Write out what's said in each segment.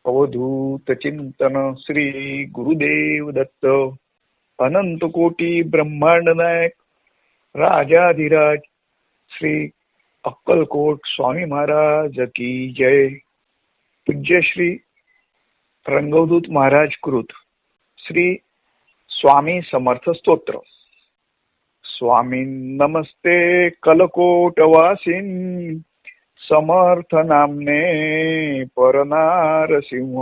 अवधूत चिंतन श्री गुरुदेव दत्त। अनंत कोटी ब्रह्मांड नायक राजाधिराज श्री अक्कलकोट स्वामी महाराज की जय। पूज्य श्री रंगवदूत महाराज कृत श्री स्वामी समर्थ स्तोत्र। स्वामी नमस्ते कलकोटवासिन समर्थ नामने परनारसिंह।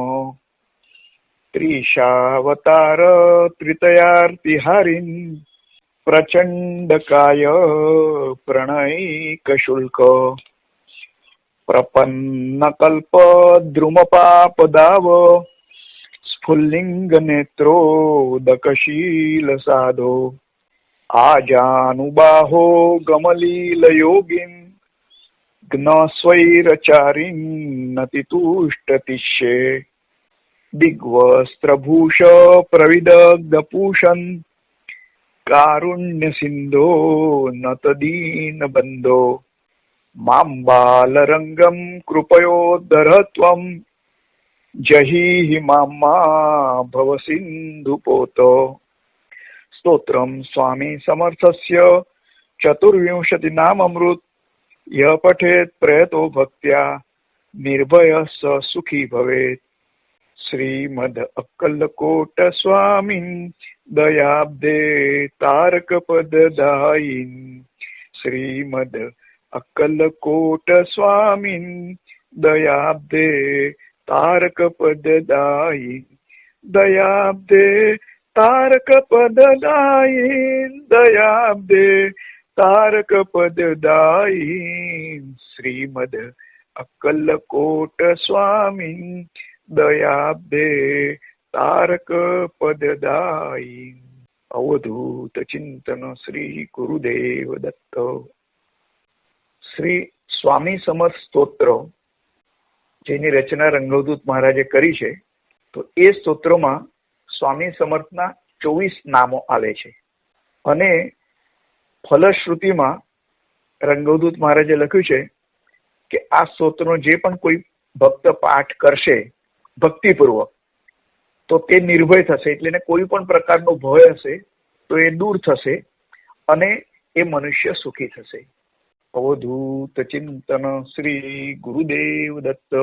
त्रिशावतार त्रितयार्तिहारिन प्रचंड काय प्रणयिक शुल्क। प्रपन्न कल्प द्रुम पाप दाव स्फुल्लिंग नेत्रोदकशील साधो। आजानुबाहो गमलील योगिन ज्ञस्वैरचारिन्नतितुष्टतिष्ये। दिग्वस्त्रभूष प्रविदग्धपूषन् कारुण्य सिंधो नतदीनबन्धो। मां बालरङ्गं कृपयोद्धरत्वं जहीहि मां भवसिन्धुपोतो। स्तोत्रं स्वामी समर्थस्य चतुर्विंशतिनामामृत। यह पठेत प्रयतो भक्त्या निर्भय स सुखी भवेत्। श्रीमद अक्कलकोट स्वामिन् दयाब्दे तारक पददायिन्। श्रीमद अक्कलकोट स्वामिन् दयाब्दे तारक पददायिन्। दयाब्दे तारक पददायिन्। दयाब्दे तारक पददायिन्। श्रीमद अक्कलकोट स्वामिन् दयाब्दे तारक पददायिन्। अवधूत चिंतन श्री गुरुदेव दत्त। श्री स्वामी समर्थ સ્તોત્ર જેની રચના રંગવદૂત મહારાજે કરી છે, તો એ સ્તોત્રમાં સ્વામી સમર્થના 24 નામો આવે છે અને ફલશ્રુતિમાં રંગવદૂત મહારાજે લખ્યું છે કે આ સ્તોત્રનો જે પણ કોઈ ભક્ત પાઠ કરશે ભક્તિપૂર્વક તો તે નિર્ભય થશે, એટલે એને કોઈ પણ પ્રકારનો ભય હશે તો એ દૂર થશે અને એ મનુષ્ય સુખી થશે। અવધૂત ચિંતન શ્રી ગુરુદેવ દત્ત।